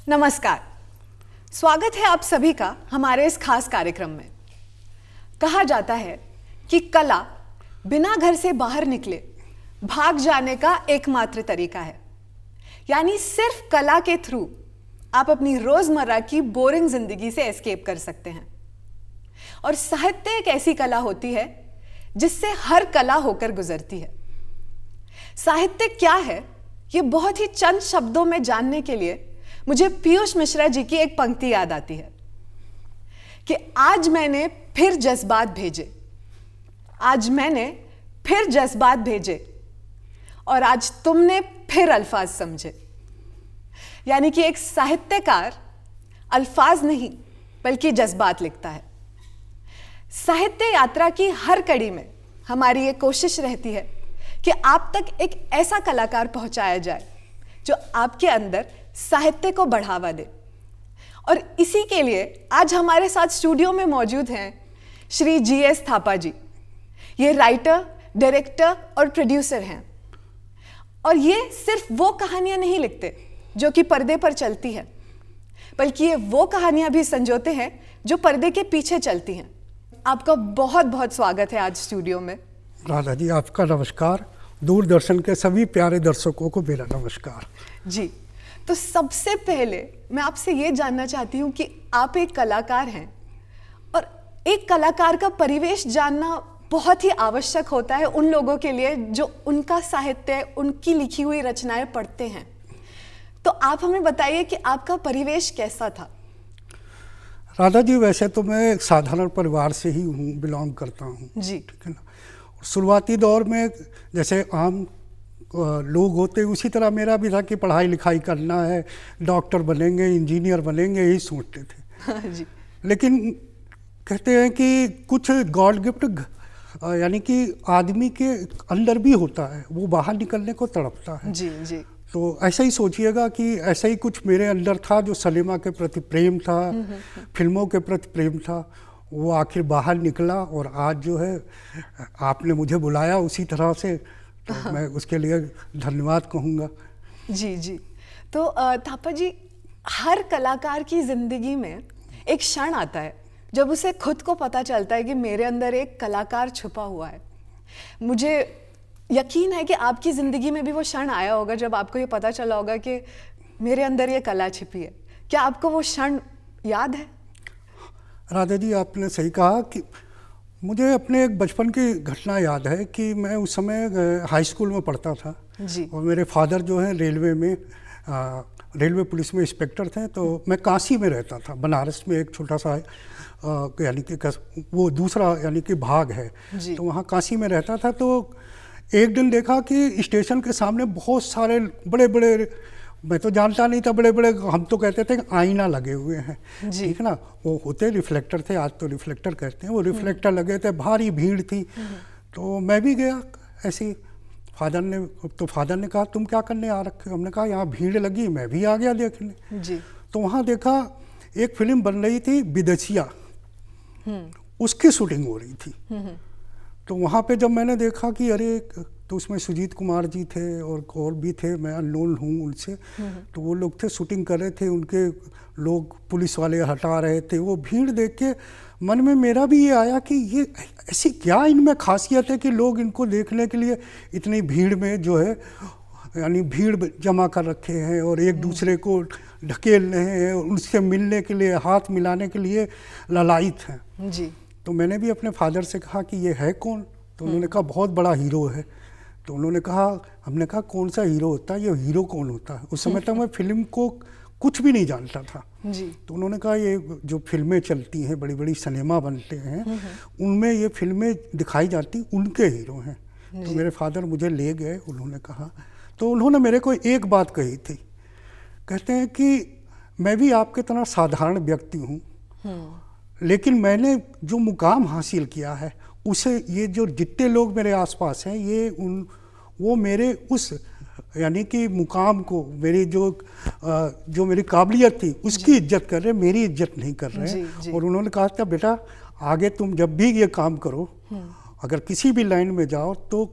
नमस्कार, स्वागत है आप सभी का हमारे इस खास कार्यक्रम में। कहा जाता है कि कला बिना घर से बाहर निकले भाग जाने का एकमात्र तरीका है। यानी सिर्फ कला के थ्रू आप अपनी रोजमर्रा की बोरिंग जिंदगी से एस्केप कर सकते हैं। और साहित्य एक ऐसी कला होती है जिससे हर कला होकर गुजरती है। साहित्य क्या है, ये बहुत ही चंद शब्दों में जानने के लिए मुझे पीयूष मिश्रा जी की एक पंक्ति याद आती है कि आज मैंने फिर जज्बात भेजे, आज मैंने फिर जज्बात भेजे और आज तुमने फिर अल्फाज समझे। यानी कि एक साहित्यकार अल्फाज नहीं बल्कि जज्बात लिखता है। साहित्य यात्रा की हर कड़ी में हमारी ये कोशिश रहती है कि आप तक एक ऐसा कलाकार पहुंचाया जाए जो आपके अंदर साहित्य को बढ़ावा दे। और इसी के लिए आज हमारे साथ स्टूडियो में मौजूद हैं श्री GS थापा जी। ये राइटर, डायरेक्टर और प्रोड्यूसर हैं। और ये सिर्फ वो कहानियां नहीं लिखते जो कि पर्दे पर चलती है, बल्कि ये वो कहानियां भी संजोते हैं जो पर्दे के पीछे चलती हैं। आपका बहुत बहुत स्वागत है आज स्टूडियो में। राधा जी, आपका नमस्कार। दूरदर्शन के सभी प्यारे दर्शकों को मेरा नमस्कार जी। तो सबसे पहले मैं आपसे ये जानना चाहती हूँ कि आप एक कलाकार हैं और एक कलाकार का परिवेश जानना बहुत ही आवश्यक होता है उन लोगों के लिए जो उनका साहित्य, उनकी लिखी हुई रचनाएं पढ़ते हैं। तो आप हमें बताइए कि आपका परिवेश कैसा था? राधा जी, वैसे तो मैं एक साधारण परिवार से ही हूँ, बिलोंग करता हूँ जी। ठीक है ना। शुरुआती दौर में जैसे आम लोग होते उसी तरह मेरा भी था कि पढ़ाई लिखाई करना है, डॉक्टर बनेंगे, इंजीनियर बनेंगे, यही सोचते थे जी। लेकिन कहते हैं कि कुछ गॉड गिफ्ट यानी कि आदमी के अंदर भी होता है, वो बाहर निकलने को तड़पता है। जी जी। तो ऐसा ही सोचिएगा कि ऐसा ही कुछ मेरे अंदर था, जो सिनेमा के प्रति प्रेम था, फिल्मों के प्रति प्रेम था, वो आखिर बाहर निकला। और आज जो है आपने मुझे बुलाया उसी तरह से, तो मैं उसके लिए धन्यवाद कहूँगा। जी जी। तो थापा जी, हर कलाकार की जिंदगी में एक क्षण आता है जब उसे खुद को पता चलता है कि मेरे अंदर एक कलाकार छुपा हुआ है। मुझे यकीन है कि आपकी ज़िंदगी में भी वो क्षण आया होगा जब आपको ये पता चला होगा कि मेरे अंदर ये कला छिपी है। क्या आपको वो क्षण याद है? राधा जी, आपने सही कहा कि मुझे अपने एक बचपन की घटना याद है कि मैं उस समय हाई स्कूल में पढ़ता था जी। और मेरे फादर जो हैं रेलवे में रेलवे पुलिस में इंस्पेक्टर थे। तो मैं काशी में रहता था, बनारस में एक छोटा सा यानी कि वो दूसरा यानी कि भाग है, तो वहाँ काशी में रहता था। तो एक दिन देखा कि स्टेशन के सामने बहुत सारे बड़े बड़े, मैं तो जानता नहीं था, बड़े बड़े, हम तो कहते थे आईना लगे हुए हैं, ठीक है ना। वो होते रिफ्लेक्टर थे, आज तो रिफ्लेक्टर कहते हैं, वो रिफ्लेक्टर लगे थे, भारी भीड़ थी। तो मैं भी गया ऐसे ही। फादर ने कहा तुम क्या करने आ रखे हो? हमने कहा यहाँ भीड़ लगी, मैं भी आ गया देखने जी। तो वहाँ देखा एक फिल्म बन रही थी विदेशिया, उसकी शूटिंग हो रही थी। तो वहाँ पे जब मैंने देखा कि अरे, तो उसमें सुजीत कुमार जी थे और भी थे, मैं अननोन हूँ उनसे। तो वो लोग थे, शूटिंग कर रहे थे, उनके लोग पुलिस वाले हटा रहे थे। वो भीड़ देख के मन में मेरा भी ये आया कि ये ऐसी क्या इनमें खासियत है कि लोग इनको देखने के लिए इतनी भीड़ में जो है यानी भीड़ जमा कर रखे हैं और एक दूसरे को ढकेल रहे हैं, उनसे मिलने के लिए, हाथ मिलाने के लिए ललायित हैं जी। तो मैंने भी अपने फादर से कहा कि ये है कौन? तो उन्होंने कहा बहुत बड़ा हीरो है। तो उन्होंने कहा, हमने कहा कौन सा हीरो होता है, ये हीरो कौन होता है? उस समय तक मैं फिल्म को कुछ भी नहीं जानता था जी। तो उन्होंने कहा ये जो फिल्में चलती हैं, बड़ी बड़ी सिनेमा बनते हैं, उनमें ये फिल्में दिखाई जाती, उनके हीरो हैं। तो मेरे फादर मुझे ले गए, उन्होंने कहा, तो उन्होंने मेरे को एक बात कही थी, कहते हैं कि मैं भी आपके तरह साधारण व्यक्ति हूँ, लेकिन मैंने जो मुकाम हासिल किया है उसे, ये जो जितने लोग मेरे आसपास हैं, ये वो मेरे उस यानी कि मुकाम को, मेरी जो मेरी काबिलियत थी उसकी इज्जत कर रहे हैं, मेरी इज्जत नहीं कर रहे हैं। और उन्होंने कहा था बेटा आगे तुम जब भी ये काम करो, अगर किसी भी लाइन में जाओ तो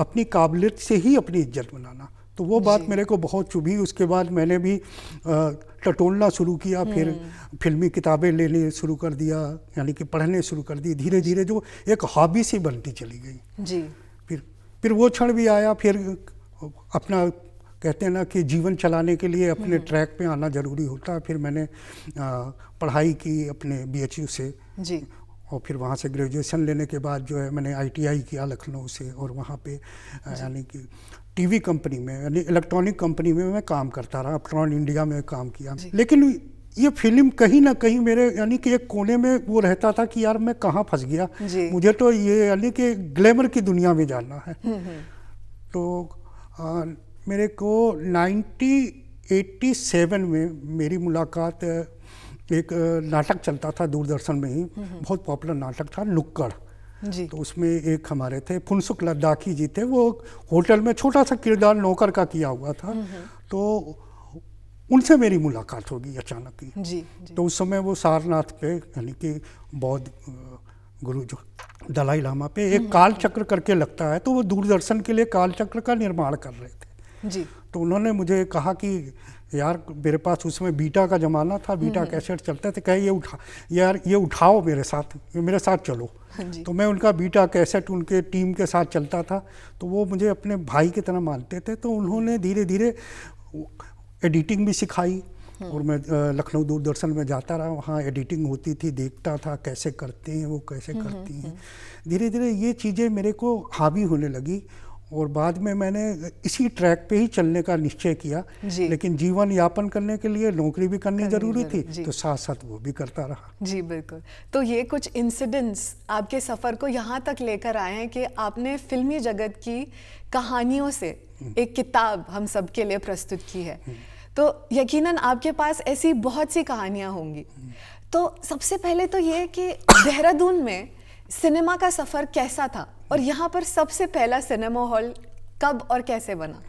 अपनी काबिलियत से ही अपनी इज्जत बनाना। तो वो बात मेरे को बहुत चुभी। उसके बाद मैंने भी टटोलना शुरू किया, फिर फिल्मी किताबें लेने शुरू कर दिया, यानी कि पढ़ने शुरू कर दी। धीरे धीरे जो एक हॉबी सी बनती चली गई जी। फिर वो क्षण भी आया। फिर अपना कहते हैं ना कि जीवन चलाने के लिए अपने ट्रैक पे आना ज़रूरी होता है। फिर मैंने पढ़ाई की अपने BHU से जी। और फिर वहाँ से ग्रेजुएशन लेने के बाद जो है मैंने ITI किया लखनऊ से, और वहाँ पे यानी कि TV कंपनी में, यानी इलेक्ट्रॉनिक कंपनी में मैं काम करता रहा। अपट्रॉन इंडिया में काम किया। लेकिन ये फिल्म कहीं ना कहीं मेरे यानी कि एक कोने में वो रहता था कि यार मैं कहाँ फंस गया, मुझे तो ये यानी कि ग्लैमर की दुनिया में जाना है। तो मेरे को 1987 में मेरी मुलाकात एक नाटक चलता था दूरदर्शन में ही, बहुत पॉपुलर नाटक था नुक्कड़ जी। तो उसमें एक हमारे थे फुनसुक लद्दाखी जी थे, वो होटल में छोटा सा किरदार नौकर का किया हुआ था। तो उनसे मेरी मुलाकात होगी अचानक ही। जी। तो उस समय वो सारनाथ पे यानी कि बौद्ध गुरु जो दलाई लामा पे एक काल चक्र करके लगता है, तो वो दूरदर्शन के लिए काल चक्र का निर्माण कर रहे थे जी। तो उन्होंने मुझे कहा कि यार मेरे पास उसमें बीटा का ज़माना था, बीटा कैसेट चलते थे, कहे ये उठाओ मेरे साथ चलो। तो मैं उनका बीटा कैसेट उनके टीम के साथ चलता था, तो वो मुझे अपने भाई की तरह मानते थे। तो उन्होंने धीरे धीरे एडिटिंग भी सिखाई, और मैं लखनऊ दूरदर्शन में जाता रहा, वहाँ एडिटिंग होती थी, देखता था कैसे करते हैं वो, कैसे करती हैं। धीरे धीरे ये चीज़ें मेरे को हावी होने लगी, और बाद में मैंने इसी ट्रैक पे ही चलने का निश्चय किया। लेकिन जीवन यापन करने के लिए नौकरी भी करनी ज़रूरी थी, तो साथ साथ वो भी करता रहा। जी बिल्कुल। तो ये कुछ इंसिडेंट्स आपके सफ़र को यहाँ तक लेकर आए हैं कि आपने फिल्मी जगत की कहानियों से एक किताब हम सबके लिए प्रस्तुत की है। तो यकीनन आपके पास ऐसी बहुत सी कहानियाँ होंगी। तो सबसे पहले तो ये कि देहरादून में सिनेमा का सफ़र कैसा था, और यहाँ पर सबसे पहला सिनेमा हॉल कब और कैसे बना?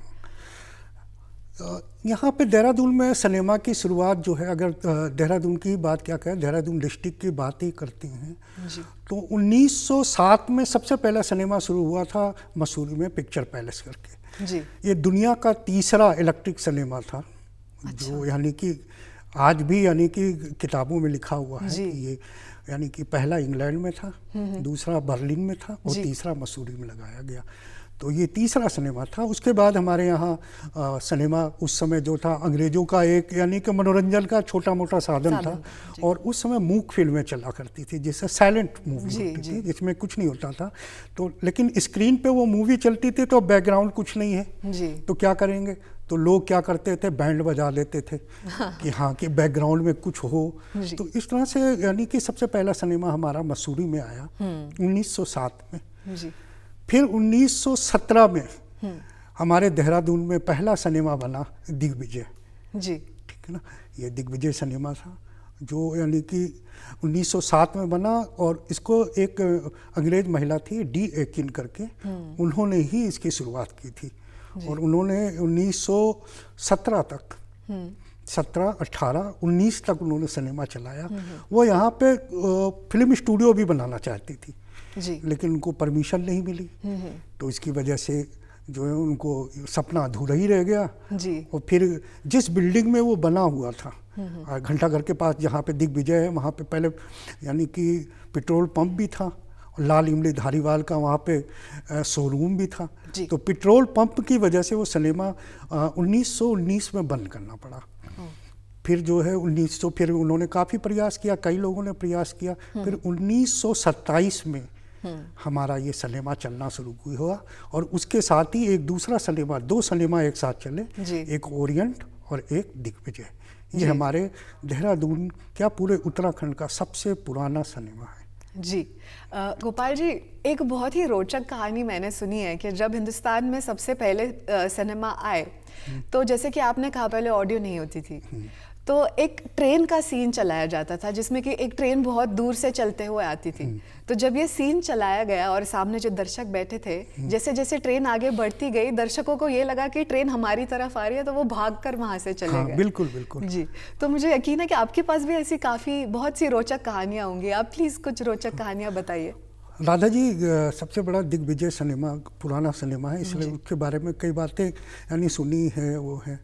यहाँ पे देहरादून में सिनेमा की शुरुआत जो है, अगर देहरादून की बात क्या करें, देहरादून डिस्ट्रिक्ट की बात ही करते हैं जी। तो 1907 में सबसे पहला सिनेमा शुरू हुआ था मसूरी में, पिक्चर पैलेस करके जी। ये दुनिया का तीसरा इलेक्ट्रिक सिनेमा था। अच्छा। जो यानी कि आज भी यानी कि किताबों में लिखा हुआ है कि ये यानी कि पहला इंग्लैंड में था, दूसरा बर्लिन में था, और तीसरा मसूरी में लगाया गया। तो ये तीसरा सिनेमा था। उसके बाद हमारे यहाँ सिनेमा उस समय जो था अंग्रेज़ों का एक यानी कि मनोरंजन का छोटा मोटा साधन था, और उस समय मूक फिल्में चला करती थी, जिससे साइलेंट मूवी होती थी, जिसमें कुछ नहीं होता था। तो लेकिन स्क्रीन पे वो मूवी चलती थी तो बैकग्राउंड कुछ नहीं है, तो क्या करेंगे, तो लोग क्या करते थे, बैंड बजा लेते थे कि हाँ कि बैकग्राउंड में कुछ हो। तो इस तरह से यानी कि सबसे पहला सिनेमा हमारा मसूरी में आया 1907 में। फिर 1917 में हमारे देहरादून में पहला सिनेमा बना दिग्विजय जी, ठीक है ना। ये दिग्विजय सिनेमा था जो यानी कि 1907 में बना, और इसको एक अंग्रेज महिला थी D. एकिन करके, उन्होंने ही इसकी शुरुआत की थी। और उन्होंने 1917 तक 17, 18, 19 तक उन्होंने सिनेमा चलाया। वो यहाँ पे फिल्म स्टूडियो भी बनाना चाहती थी जी। लेकिन उनको परमिशन नहीं मिली, तो इसकी वजह से जो है उनको सपना अधूरा ही रह गया जी। और फिर जिस बिल्डिंग में वो बना हुआ था, घंटाघर के पास जहाँ पे दिग्विजय है, वहाँ पे पहले यानी कि पेट्रोल पंप भी था, और लाल इमली धारीवाल का वहाँ पे शोरूम भी था। तो पेट्रोल पंप की वजह से वो सिनेमा 1919 में बंद करना पड़ा। फिर जो है 1900, फिर उन्होंने काफ़ी प्रयास किया, कई लोगों ने प्रयास किया। फिर 1927 में हमारा ये सिनेमा चलना शुरू हुआ, और उसके साथ ही एक दूसरा सिनेमा, 2 सिनेमा एक साथ चले, एक ओरिएंट और एक दिग्विजय। ये हमारे देहरादून क्या पूरे उत्तराखंड का सबसे पुराना सिनेमा है जी। गोपाल जी, एक बहुत ही रोचक कहानी मैंने सुनी है कि जब हिंदुस्तान में सबसे पहले सिनेमा आए, तो जैसे कि आपने कहा पहले ऑडियो नहीं होती थी, तो एक ट्रेन का सीन चलाया जाता था जिसमें कि एक ट्रेन बहुत दूर से चलते हुए आती थी। तो जब ये सीन चलाया गया और सामने जो दर्शक बैठे थे, जैसे जैसे ट्रेन आगे बढ़ती गई, दर्शकों को ये लगा कि ट्रेन हमारी तरफ आ रही है, तो वो भागकर वहां से चले गए। बिल्कुल बिल्कुल जी। तो मुझे यकीन है कि आपके पास भी ऐसी काफ़ी बहुत सी रोचक कहानियाँ होंगी। आप प्लीज़ कुछ रोचक कहानियाँ बताइए। राधा जी सबसे बड़ा दिग्विजय सिनेमा, पुराना सिनेमा है, इसलिए उसके बारे में कई बातें यानी सुनी है, वो है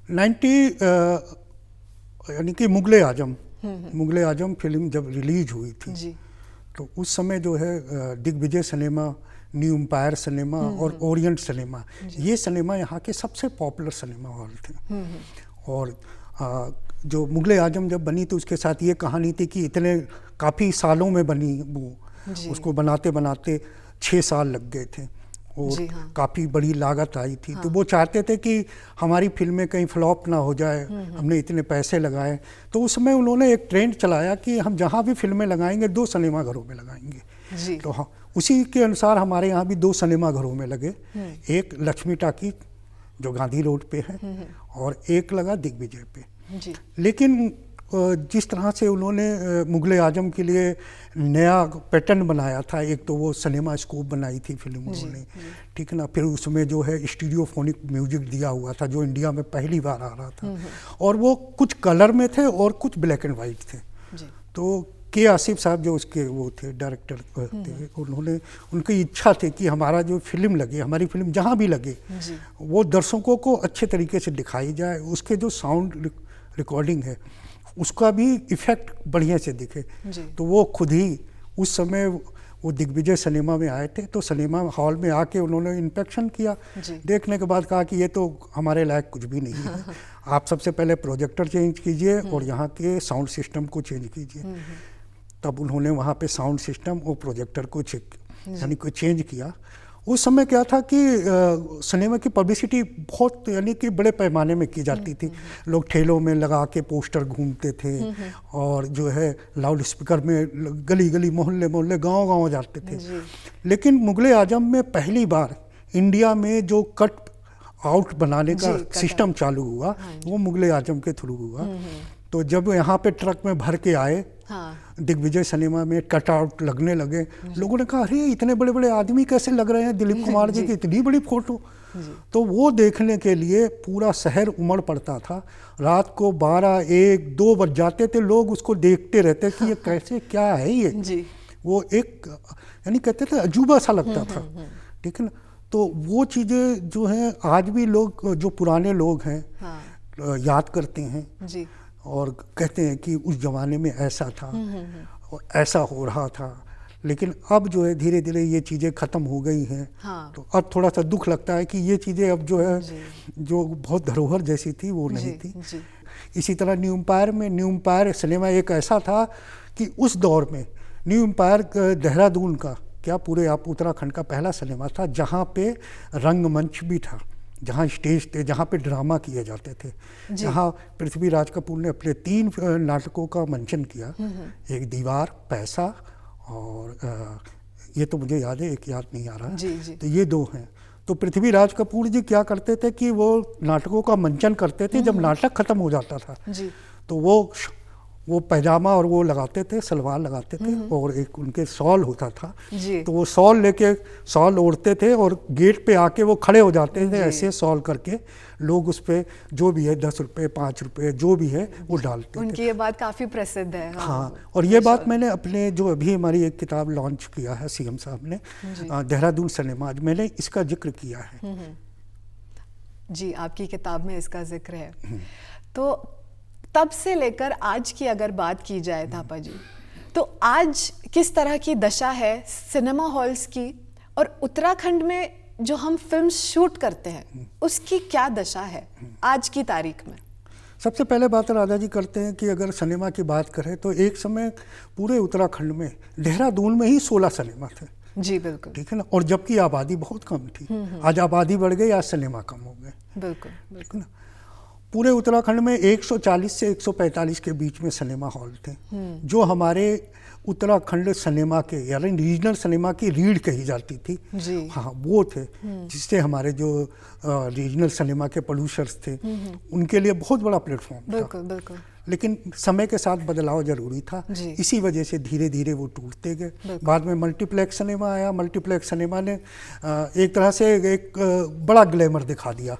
90 यानी कि मुगले आजम फिल्म जब रिलीज हुई थी जी। तो उस समय जो है Digvijay cinema, new empire cinema और ओरिएंट सिनेमा, ये सिनेमा यहाँ के सबसे पॉपुलर सिनेमा हॉल थे। और जो मुगले आजम जब बनी तो उसके साथ ये कहानी थी कि इतने काफ़ी सालों में बनी वो, उसको बनाते बनाते 6 साल लग गए थे और काफ़ी बड़ी लागत आई थी। तो वो चाहते थे कि हमारी फिल्में कहीं फ्लॉप ना हो जाए, हमने इतने पैसे लगाए। तो उस समय उन्होंने एक ट्रेंड चलाया कि हम जहाँ भी फिल्में लगाएंगे 2 सिनेमा घरों में लगाएंगे। तो हाँ, उसी के अनुसार हमारे यहाँ भी 2 सिनेमा घरों में लगे। एक लक्ष्मी टाकी जो गांधी रोड पे है और एक लगा दिग्विजय पे। लेकिन जिस तरह से उन्होंने मुगले आजम के लिए नया पैटर्न बनाया था, एक तो वो सिनेमा स्कोप बनाई थी फिल्म उन्होंने, ठीक है ना, फिर उसमें जो है स्टीरियोफोनिक म्यूजिक दिया हुआ था जो इंडिया में पहली बार आ रहा था, और वो कुछ कलर में थे और कुछ ब्लैक एंड वाइट थे। तो के आसिफ साहब जो उसके वो थे डायरेक्टर थे, उन्होंने, उनकी इच्छा थी कि हमारा जो फिल्म लगे, हमारी फिल्म जहाँ भी लगे वो दर्शकों को अच्छे तरीके से दिखाई जाए, उसके जो साउंड रिकॉर्डिंग है उसका भी इफेक्ट बढ़िया से दिखे। तो वो खुद ही उस समय वो दिग्विजय सिनेमा में आए थे, तो सिनेमा हॉल में आके उन्होंने इंस्पेक्शन किया, देखने के बाद कहा कि ये तो हमारे लायक कुछ भी नहीं है, आप सबसे पहले प्रोजेक्टर चेंज कीजिए और यहाँ के साउंड सिस्टम को चेंज कीजिए। तब उन्होंने वहाँ पे साउंड सिस्टम और प्रोजेक्टर को यानी कोई चेंज किया। उस समय क्या था कि सिनेमा की पब्लिसिटी बहुत यानी कि बड़े पैमाने में की जाती थी। लोग ठेलों में लगा के पोस्टर घूमते थे और जो है लाउड स्पीकर में गली गली मोहल्ले मोहल्ले गांव गांव जाते थे। लेकिन मुगले आजम में पहली बार इंडिया में जो कट आउट बनाने का सिस्टम चालू हुआ वो मुगले आजम के थ्रू हुआ। तो जब यहाँ पे ट्रक में भर के आए दिग्विजय सिनेमा में कट आउट लगने लगे, लोगों ने कहा अरे इतने बड़े बड़े आदमी कैसे लग रहे हैं, दिलीप कुमार जी की इतनी बड़ी फोटो। तो वो देखने के लिए पूरा शहर उमड़ पड़ता था। रात को 12, 1, 2 बज जाते थे, लोग उसको देखते रहते कि ये कैसे क्या है ये। वो एक यानी कहते थे अजूबा सा लगता था, ठीक है ना। तो वो चीज़ें जो हैं आज भी लोग, जो पुराने लोग हैं, याद करते हैं और कहते हैं कि उस जमाने में ऐसा था और ऐसा हो रहा था। लेकिन अब जो है धीरे धीरे ये चीज़ें ख़त्म हो गई हैं। तो अब थोड़ा सा दुख लगता है कि ये चीज़ें अब जो है जो बहुत धरोहर जैसी थी वो नहीं थी। इसी तरह न्यू एम्पायर सिनेमा एक ऐसा था कि उस दौर में न्यू एम्पायर देहरादून का क्या पूरे आप उत्तराखंड का पहला सिनेमा था जहाँ पे रंगमंच भी था, जहाँ स्टेज थे, जहाँ पे ड्रामा किए जाते थे, जहाँ पृथ्वीराज कपूर ने अपने 3 नाटकों का मंचन किया। एक दीवार, पैसा और ये तो मुझे याद है, एक याद नहीं आ रहा। तो ये 2 हैं। तो पृथ्वीराज कपूर जी क्या करते थे कि वो नाटकों का मंचन करते थे, जब नाटक खत्म हो जाता था तो वो पैजामा और वो लगाते थे, सलवार लगाते थे और एक उनके शॉल होता था, तो वो शॉल ओढ़ते थे और गेट पे आके वो खड़े हो जाते थे ऐसे शॉल करके। लोग उस पे जो भी है 10 रुपए 5 रुपए जो भी है वो डालते थे। उनकी ये बात काफ़ी प्रसिद्ध है। हाँ, और ये बात मैंने अपने जो अभी हमारी एक किताब लॉन्च किया है सीएम साहब ने, देहरादून सिनेमा, आज मैंने इसका जिक्र किया है। जी, आपकी किताब में इसका जिक्र है। तो तब से लेकर आज की अगर बात की जाए थापा जी, तो आज किस तरह की दशा है सिनेमा हॉल्स की, और उत्तराखंड में जो हम फिल्म शूट करते हैं उसकी क्या दशा है आज की तारीख में? सबसे पहले बात राधा जी करते हैं कि अगर सिनेमा की बात करें तो एक समय पूरे उत्तराखंड में देहरादून में ही 16 सिनेमा थे। जी बिल्कुल, ठीक है ना, और जबकि आबादी बहुत कम थी। आज आबादी बढ़ गई, आज सिनेमा कम हो गए। बिल्कुल बिल्कुल ना। पूरे उत्तराखंड में 140 से 145 के बीच में सिनेमा हॉल थे, जो हमारे उत्तराखंड सिनेमा के यानी रीजनल सिनेमा की रीढ़ कही जाती थी। हाँ, वो थे जिससे हमारे जो रीजनल सिनेमा के प्रोड्यूसर्स थे उनके लिए बहुत बड़ा प्लेटफॉर्म था। बिल्कुल बिल्कुल। लेकिन समय के साथ बदलाव जरूरी था, इसी वजह से धीरे धीरे वो टूटते गए। बाद में मल्टीप्लेक्स सिनेमा आया। मल्टीप्लेक्स सिनेमा ने एक तरह से एक बड़ा ग्लैमर दिखा दिया।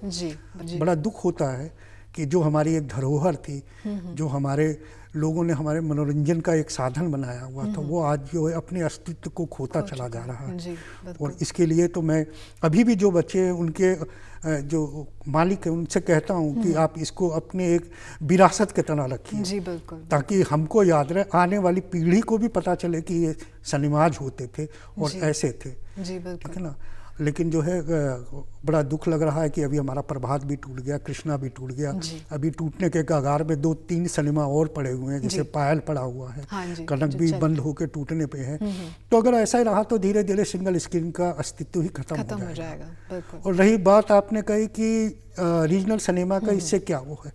बड़ा दुख होता है कि जो हमारी एक धरोहर थी, जो हमारे लोगों ने हमारे मनोरंजन का एक साधन बनाया हुआ था, वो आज जो है अपने अस्तित्व को खोता चला जा रहा है। जी, और इसके लिए तो मैं अभी भी जो बच्चे उनके जो मालिक है उनसे कहता हूँ कि आप इसको अपने एक विरासत के तरह रखिए। जी बिल्कुल। ताकि हमको याद रहे, आने वाली पीढ़ी को भी पता चले कि ये सिनेमाज होते थे और ऐसे थे। जी बिल्कुल। ठीक है ना। लेकिन जो है बड़ा दुख लग रहा है कि अभी हमारा प्रभात भी टूट गया, कृष्णा भी टूट गया। अभी टूटने के कगार में 2-3 सिनेमा और पड़े हुए हैं, जैसे पायल पड़ा हुआ है, कनक भी बंद होकर टूटने पे है। तो अगर ऐसा ही रहा तो धीरे धीरे सिंगल स्क्रीन का अस्तित्व ही खत्म हो जाएगा। और रही बात आपने कही कि रीजनल सिनेमा का, इससे क्या वो है,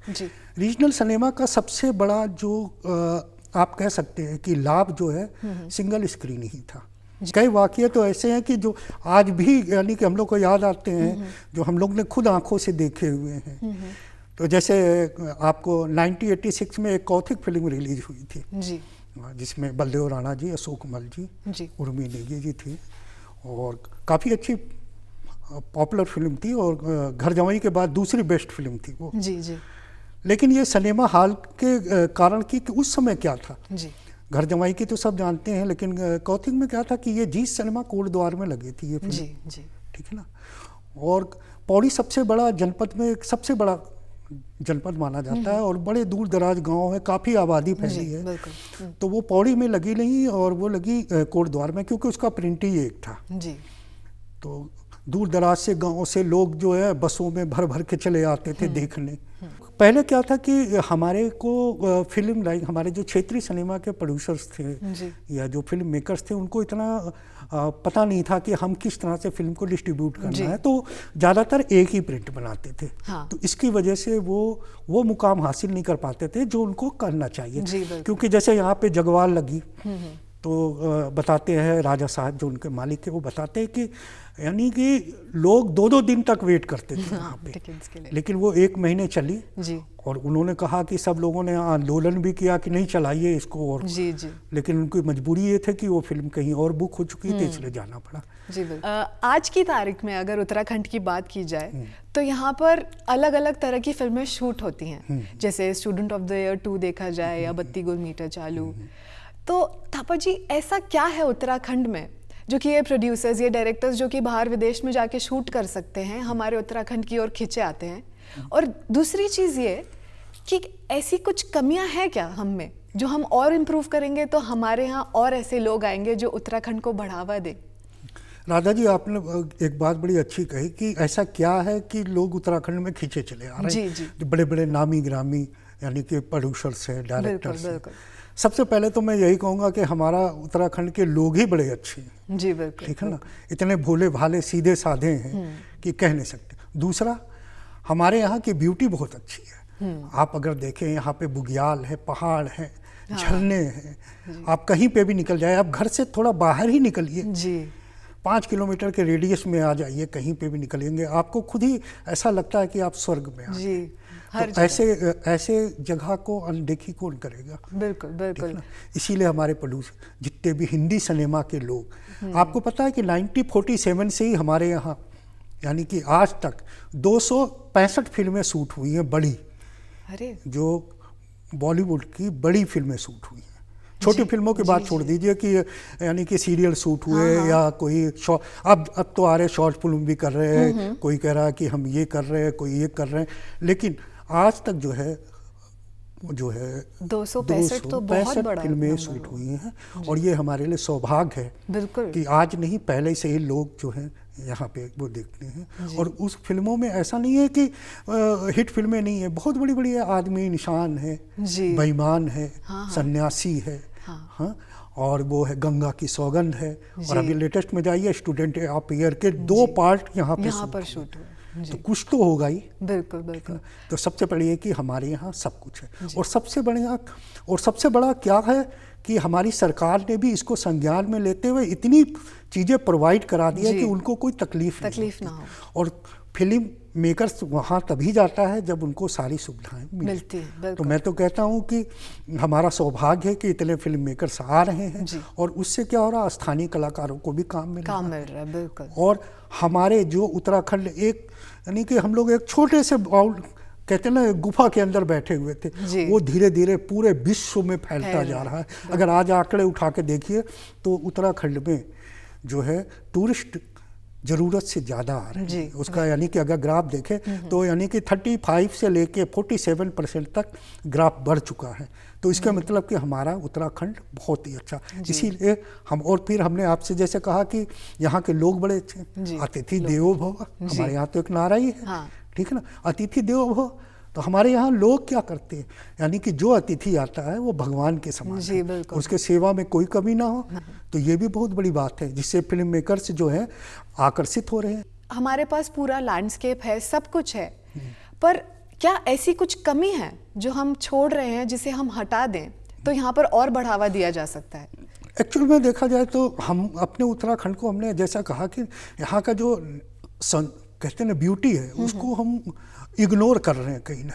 रीजनल सिनेमा का सबसे बड़ा जो आप कह सकते हैं कि लाभ जो है सिंगल स्क्रीन ही था। कई वाक़ये तो ऐसे हैं कि जो आज भी यानी कि हम लोग को याद आते हैं, जो हम लोग ने खुद आंखों से देखे हुए हैं। तो जैसे आपको 1986 में एक कौथिक फिल्म रिलीज हुई थी जी, जिसमें बलदेव राणा जी, अशोक कमल जी, उर्मी नेगी जी थी, और काफ़ी अच्छी पॉपुलर फिल्म थी, और घर जमाई के बाद दूसरी बेस्ट फिल्म थी वो। जी। लेकिन ये सिनेमा हॉल के कारण कि उस समय क्या था जी, घर जमाई की तो सब जानते हैं, लेकिन कौथिक में क्या था कि ये जी सिनेमा कोट द्वार में लगी थी ये फिल्म। जी। ठीक है ना। और पौड़ी सबसे बड़ा जनपद में सबसे बड़ा जनपद माना जाता है, और बड़े दूर दराज गांव है, काफ़ी आबादी फैली है। तो वो पौड़ी में लगी नहीं, और वो लगी कोट द्वार में, क्योंकि उसका प्रिंट ही एक था जी। तो दूर दराज से गाँव से लोग जो है बसों में भर भर के चले आते थे देखने। पहले क्या था कि हमारे को फिल्म लाइक हमारे जो क्षेत्रीय सिनेमा के प्रोड्यूसर्स थे या जो फिल्म मेकर्स थे, उनको इतना पता नहीं था कि हम किस तरह से फिल्म को डिस्ट्रीब्यूट करना है, तो ज़्यादातर एक ही प्रिंट बनाते थे। तो इसकी वजह से वो मुकाम हासिल नहीं कर पाते थे जो उनको करना चाहिए। क्योंकि जैसे यहाँ पे जगवाल लगी, तो बताते हैं राजा साहब जो उनके मालिक है, वो बताते हैं कि यानी कि लोग 2-2 दिन तक वेट करते थे वहाँ पे, लेकिन वो 1 महीने चली जी। और उन्होंने कहा कि सब लोगों ने आंदोलन भी किया कि नहीं चलाइए इसको, और जी। लेकिन उनकी मजबूरी ये थी कि वो फिल्म कहीं और बुक हो चुकी थी, इसलिए जाना पड़ा जी। आज की तारीख में अगर उत्तराखंड की बात की जाए तो यहाँ पर अलग अलग तरह की फिल्में शूट होती हैं, जैसे स्टूडेंट ऑफ द ईयर 2 देखा जाए या 32 गोल मीटर चालू। तो थापा जी, ऐसा क्या है उत्तराखंड में जो कि ये प्रोड्यूसर्स, ये डायरेक्टर्स जो कि बाहर विदेश में जाके शूट कर सकते हैं, हमारे उत्तराखंड की ओर खींचे आते हैं? और दूसरी चीज़ ये कि ऐसी कुछ कमियां हैं क्या हम में जो हम और इम्प्रूव करेंगे तो हमारे यहाँ और ऐसे लोग आएंगे जो उत्तराखंड को बढ़ावा दें? राधा जी, आपने एक बात बड़ी अच्छी कही कि ऐसा क्या है कि लोग उत्तराखंड में खींचे चले आ रहे हैं, जो बड़े बड़े नामी ग्रामी यानी कि प्रोड्यूसर्स हैं, डायरेक्टर्स हैं। सबसे पहले तो मैं यही कहूँगा कि हमारा उत्तराखंड के लोग ही बड़े अच्छे हैं जी। बिल्कुल। ठीक है ना। इतने भोले भाले सीधे साधे हैं कि कह नहीं सकते। दूसरा, हमारे यहाँ की ब्यूटी बहुत अच्छी है। आप अगर देखें, यहाँ पे बुग्याल है, पहाड़ है, झरने हैं, आप कहीं पे भी निकल जाए, आप घर से थोड़ा बाहर ही निकलिए जी, 5 किलोमीटर के रेडियस में आ जाइए, कहीं पे भी निकलेंगे, आपको खुद ही ऐसा लगता है कि आप स्वर्ग में आ गए। तो ऐसे जगह को अनदेखी कौन करेगा? बिल्कुल बिल्कुल। इसीलिए हमारे प्रोड्यूसर जितने भी हिंदी सिनेमा के लोग, आपको पता है कि 1947 से ही हमारे यहाँ यानी कि आज तक 265 फिल्में शूट हुई हैं बड़ी। अरे, जो बॉलीवुड की बड़ी फिल्में शूट हुई हैं। छोटी फिल्मों की बात छोड़ दीजिए कि यानी कि सीरियल शूट हुए या कोई अब तो आ रहे शॉर्ट फिल्म भी कर रहे हैं, कोई कह रहा है कि हम ये कर रहे हैं, कोई ये कर रहे हैं, लेकिन आज तक जो है 265 तो बहुत बड़ा फिल्में शूट हुई हैं। और ये हमारे लिए सौभाग्य है बिल्कुल कि आज नहीं पहले से ही लोग जो हैं यहाँ पे वो देखते हैं। और उस फिल्मों में ऐसा नहीं है कि हिट फिल्में नहीं है, बहुत बड़ी बड़ी है। आदमी निशान है, बेईमान है, सन्यासी है, हाँ, और वो है गंगा की सौगंध है, और अभी लेटेस्ट में जाइए स्टूडेंट ऑफ ईयर के 2 पार्ट यहाँ पर शूट हुए। तो कुछ तो होगा ही। बिल्कुल बिल्कुल। तो सबसे पहले कि हमारे यहाँ सब कुछ है, और सबसे बड़ा क्या है कि हमारी सरकार ने भी इसको संज्ञान में लेते हुए इतनी चीज़ें प्रोवाइड करा दी है कि उनको कोई तकलीफ ना हो। और फिल्म मेकर्स वहाँ तभी जाता है जब उनको सारी सुविधाएं मिलती हैं। तो मैं तो कहता हूँ कि हमारा सौभाग्य है कि इतने फिल्म मेकर्स आ रहे हैं, और उससे क्या हो रहा है, स्थानीय कलाकारों को भी काम मिल रहा है। बिल्कुल। और हमारे जो उत्तराखंड एक यानी कि हम लोग एक छोटे से कहते हैं ना गुफा के अंदर बैठे हुए थे, वो धीरे धीरे पूरे विश्व में फैलता जा रहा है। अगर आज आंकड़े उठा के देखिए तो उत्तराखंड में जो है टूरिस्ट ज़रूरत से ज़्यादा आ रहे हैं उसका, यानी कि अगर ग्राफ देखें तो यानी कि 35 से लेके 47% तक ग्राफ बढ़ चुका है। तो इसका मतलब कि हमारा उत्तराखंड बहुत ही अच्छा, इसीलिए हम, और फिर हमने आपसे जैसे कहा कि यहाँ के लोग बड़े अच्छे, अतिथि देवो भव, हमारे यहाँ तो एक नारा ही है, ठीक है ना, अतिथि देवो भव। तो हमारे यहाँ लोग क्या करते हैं, यानी कि जो अतिथि आता है वो भगवान के समान है, उसके सेवा में कोई कमी ना हो। तो ये भी बहुत बड़ी बात है जिससे फिल्म मेकर्स जो है आकर्षित हो रहे हैं। हमारे पास पूरा लैंडस्केप है, सब कुछ है, पर क्या ऐसी कुछ कमी है जो हम छोड़ रहे हैं, जिसे हम हटा दें तो यहाँ पर और बढ़ावा दिया जा सकता है? एक्चुअल में देखा जाए तो हम अपने उत्तराखंड को, हमने जैसा कहा कि यहाँ का जो कहते हैं ना ब्यूटी है, उसको हम इग्नोर कर रहे हैं कहीं ना।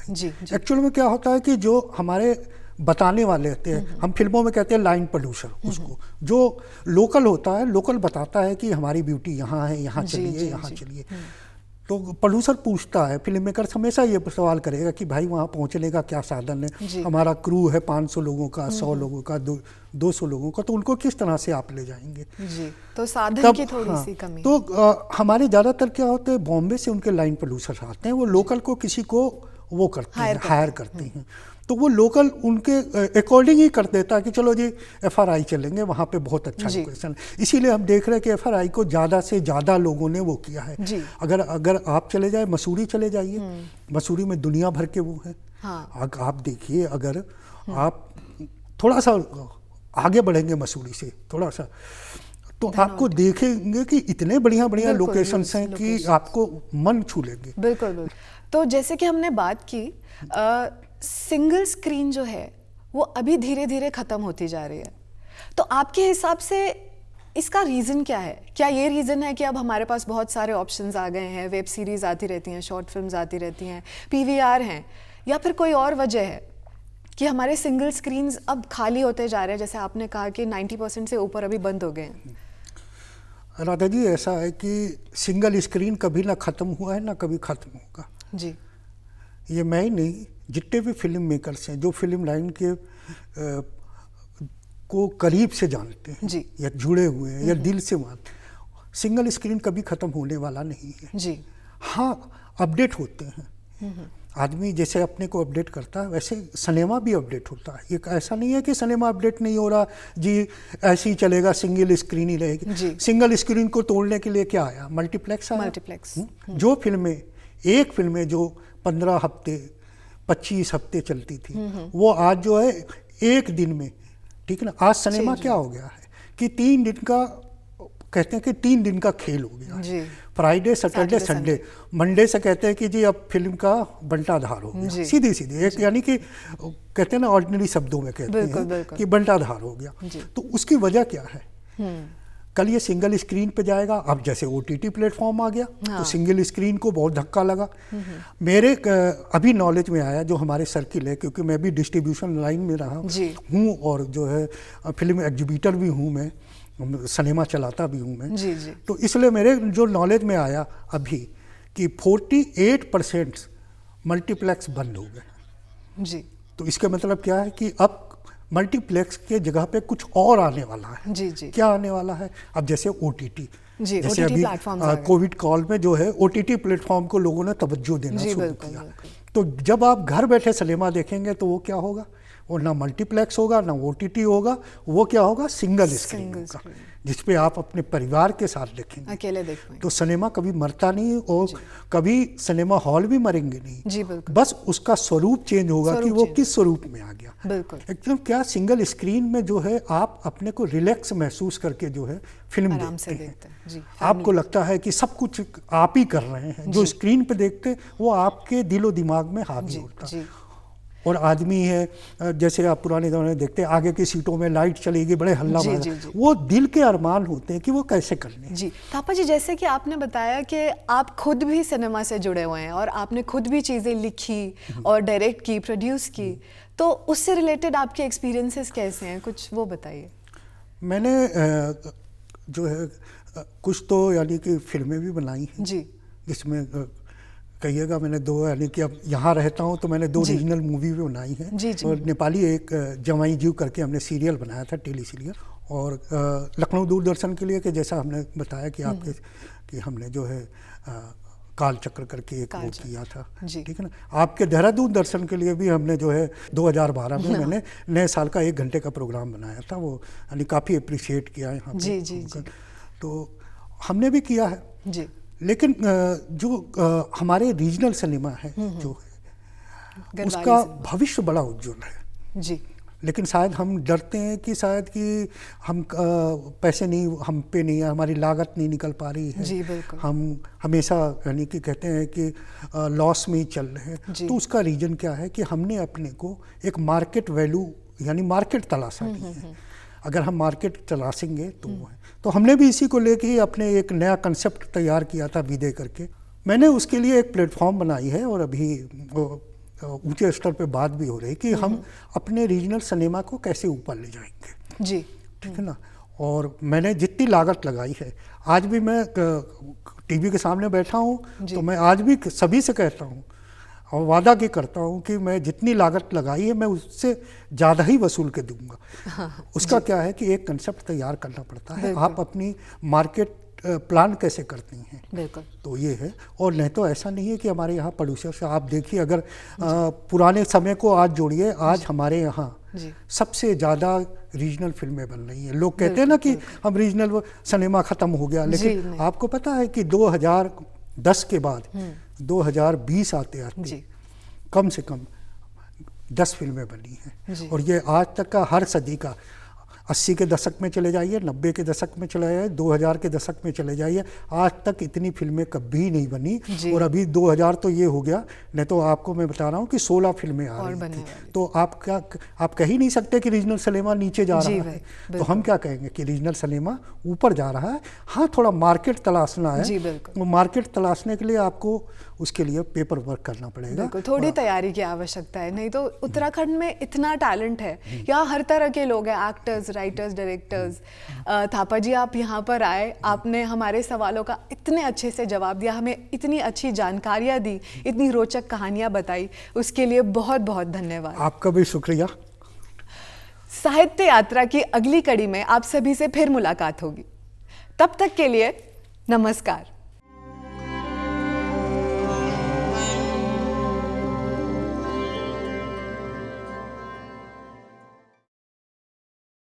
एक्चुअल में क्या होता है कि जो हमारे बताने वाले होते हैं, हम फिल्मों में कहते हैं लाइन प्रोड्यूसर, उसको जो लोकल होता है, लोकल बताता है कि हमारी ब्यूटी यहाँ है, यहाँ चलिए, यहाँ चलिए। तो प्रोड्यूसर पूछता है, फिल्म मेकर हमेशा ये सवाल करेगा कि भाई वहाँ पहुँचने का क्या साधन है, हमारा क्रू है 500 लोगों का, 100 लोगों का, 200 लोगों का, तो उनको किस तरह से आप ले जाएंगे। तो साधन की थोड़ी सी कमी। तो हमारे ज़्यादातर क्या होते हैं, बॉम्बे से उनके लाइन प्रोड्यूसर आते हैं, वो लोकल को किसी को वो करते हैं, हायर करते हैं। तो वो लोकल उनके अकॉर्डिंग ही कर देता है कि चलो जी FRI चलेंगे, वहाँ पे बहुत अच्छा लोकेशन। इसीलिए हम देख रहे हैं कि FRI को ज़्यादा से ज़्यादा लोगों ने वो किया है। अगर आप चले जाए, मसूरी चले जाइए, मसूरी में दुनिया भर के वो है। आप देखिए, अगर आप थोड़ा सा आगे बढ़ेंगे मसूरी से थोड़ा सा, तो आपको देखेंगे कि इतने बढ़िया बढ़िया लोकेशंस हैं कि आपको मन छू लेंगे। बिल्कुल। तो जैसे कि हमने बात की, सिंगल स्क्रीन जो है वो अभी धीरे धीरे खत्म होती जा रही है, तो आपके हिसाब से इसका रीज़न क्या है? क्या ये रीज़न है कि अब हमारे पास बहुत सारे ऑप्शंस आ गए हैं, वेब सीरीज़ आती रहती हैं, शॉर्ट फिल्म्स आती रहती हैं, PVR हैं, या फिर कोई और वजह है कि हमारे सिंगल स्क्रीन्स अब खाली होते जा रहे हैं? जैसे आपने कहा कि 90% से ऊपर अभी बंद हो गए हैं। राधा जी, ऐसा है कि सिंगल स्क्रीन कभी ना ख़त्म हुआ है, ना कभी ख़त्म होगा जी। ये मैं ही नहीं, जितने भी फिल्म मेकर्स हैं जो फिल्म लाइन के को करीब से जानते हैं या जुड़े हुए हैं या दिल से मानते हैं, सिंगल स्क्रीन कभी ख़त्म होने वाला नहीं है जी। हाँ, अपडेट होते हैं, आदमी जैसे अपने को अपडेट करता है वैसे सिनेमा भी अपडेट होता है। ये ऐसा नहीं है कि सिनेमा अपडेट नहीं हो रहा जी, ऐसे ही चलेगा, सिंगल स्क्रीन ही रहेगी। सिंगल स्क्रीन को तोड़ने के लिए क्या आया? मल्टीप्लेक्स आया। जो फिल्में, एक फिल्में जो 15 हफ्ते 25 हफ्ते चलती थी, वो आज जो है एक दिन में, ठीक है ना। आज सिनेमा क्या हो गया है कि 3 दिन का, कहते हैं कि 3 दिन का खेल हो गया है। फ्राइडे सैटरडे संडे, मंडे से कहते हैं कि जी अब फिल्म का बंटाधार हो गया, सीधी सीधी एक, यानी कि कहते हैं ना ऑर्डिनरी शब्दों में कहते हैं कि बंटाधार हो गया। तो उसकी वजह क्या है? कल ये सिंगल स्क्रीन पे जाएगा, अब जैसे OTT प्लेटफॉर्म आ गया तो सिंगल स्क्रीन को बहुत धक्का लगा। मेरे अभी नॉलेज में आया, जो हमारे सर्किल है, क्योंकि मैं भी डिस्ट्रीब्यूशन लाइन में रहा हूँ और जो है फिल्म एग्जीबिटर भी हूँ, मैं सिनेमा चलाता भी हूँ मैं, तो इसलिए मेरे जो नॉलेज में आया अभी कि 48% मल्टीप्लेक्स बंद हो गए जी। तो इसका मतलब क्या है कि अब मल्टीप्लेक्स के जगह पे कुछ और आने वाला है। क्या आने वाला है? अब जैसे OTT, जैसे अभी कोविड कॉल में जो है OTT प्लेटफॉर्म को लोगों ने तवज्जो देना शुरू किया। तो जब आप घर बैठे सिनेमा देखेंगे तो वो क्या होगा? वो ना मल्टीप्लेक्स होगा, ना OTT होगा, वो क्या होगा? सिंगल स्क्रीन होगा, जिसपे आप अपने परिवार के साथ देखेंगे, अकेले देखेंगे। तो सिनेमा कभी मरता नहीं और कभी सिनेमा हॉल भी मरेंगे नहीं जी। बस उसका स्वरूप चेंज होगा कि वो किस स्वरूप में आ गया। एकदम क्या सिंगल स्क्रीन में जो है आप अपने को रिलैक्स महसूस करके जो है फिल्म देखते हैं। आपको लगता है कि सब कुछ आप ही कर रहे हैं। जो स्क्रीन पे देखते वो आपके दिलो दिमाग में हावी होता है। और आदमी है, जैसे आप पुराने ज़माने में देखते हैं, आगे की सीटों में लाइट चलेगी, बड़े हल्ला मारेगा, वो दिल के अरमान होते हैं कि वो कैसे करने। जी थापा जी, जैसे कि आपने बताया कि आप खुद भी सिनेमा से जुड़े हुए हैं और आपने खुद भी चीज़ें लिखी और डायरेक्ट की, प्रोड्यूस की, तो उससे रिलेटेड आपके एक्सपीरियंसेस कैसे हैं, कुछ वो बताइए। मैंने जो है कुछ तो यानी कि फिल्में भी बनाई हैं जी, जिसमें कहिएगा, मैंने 2, यानी कि अब यहाँ रहता हूँ तो मैंने 2 रीजनल मूवी भी बनाई हैं। जी, जी। और नेपाली एक जवाई जीव करके हमने सीरियल बनाया था, टेली सीरियल। और लखनऊ दूरदर्शन के लिए कि जैसा हमने बताया कि आपके कि हमने जो है काल चक्र करके एक वो किया था, ठीक है ना। आपके देहरादून दर्शन के लिए भी हमने जो है 2012 में मैंने नए साल का 1 घंटे का प्रोग्राम बनाया था, वो यानी काफ़ी अप्रिशिएट किया है यहाँ पे। जी। तो हमने भी किया है जी। लेकिन जो हमारे रीजनल सिनेमा है जो है उसका भविष्य बड़ा उज्जवल है जी। लेकिन शायद हम डरते हैं कि शायद कि हम पैसे नहीं, हम पे नहीं है, हमारी लागत नहीं निकल पा रही है। जी, बिल्कुल। हम हमेशा यानी कि कहते हैं कि लॉस में ही चल रहे हैं। तो उसका रीजन क्या है कि हमने अपने को एक मार्केट वैल्यू यानी मार्केट तलाशा नहीं है। अगर हम मार्केट तलाशेंगे तो वो है। तो हमने भी इसी को लेके ही अपने एक नया कंसेप्ट तैयार किया था विदे करके। मैंने उसके लिए एक प्लेटफॉर्म बनाई है और अभी ऊंचे स्तर पे बात भी हो रही कि हम अपने रीजनल सिनेमा को कैसे ऊपर ले जाएंगे। जी। ठीक है ना। और मैंने जितनी लागत लगाई है, आज भी मैं टीवी के सामने बैठा हूँ तो मैं आज भी सभी से कहता हूँ और वादा की करता हूँ कि मैं जितनी लागत लगाई है मैं उससे ज़्यादा ही वसूल के दूंगा। उसका क्या है कि एक कंसेप्ट तैयार करना पड़ता है। आप अपनी मार्केट प्लान कैसे करती हैं, बिल्कुल। तो ये है। और नहीं तो ऐसा नहीं है कि हमारे यहाँ प्रोड्यूसर से आप देखिए, अगर पुराने समय को आज जोड़िए, आज हमारे यहाँ सबसे ज़्यादा रीजनल फिल्में बन रही हैं। लोग कहते हैं ना कि हम रीजनल सिनेमा ख़त्म हो गया, लेकिन आपको पता है कि 2010 के बाद 2020 आते आते कम से कम 10 फिल्में बनी हैं। और ये आज तक का हर सदी का 80 के दशक में चले जाइए, 90 के दशक में चले जाइए, 2000 के दशक में चले जाइए, आज तक इतनी फिल्में कभी नहीं बनी। और अभी 2000 तो ये हो गया, नहीं तो आपको मैं बता रहा हूँ कि 16 फिल्में आ रही थी। तो आप कह ही नहीं सकते कि रीजनल सिनेमा नीचे जा रहा है। तो हम क्या कहेंगे कि रीजनल सिनेमा ऊपर जा रहा है। हाँ, थोड़ा मार्केट तलाशना है। वो मार्केट तलाशने के लिए आपको उसके लिए पेपर वर्क करना पड़ेगा। थोड़ी तैयारी की आवश्यकता है। नहीं तो उत्तराखंड में इतना टैलेंट है, यहाँ हर तरह के लोग हैं, एक्टर्स, राइटर्स, डायरेक्टर्स। थापा जी, आप यहाँ पर आए, आपने हमारे सवालों का इतने अच्छे से जवाब दिया, हमें इतनी अच्छी जानकारियाँ दी, इतनी रोचक कहानियाँ बताई, उसके लिए बहुत बहुत धन्यवाद। आपका भी शुक्रिया। साहित्य यात्रा की अगली कड़ी में आप सभी से फिर मुलाकात होगी। तब तक के लिए नमस्कार।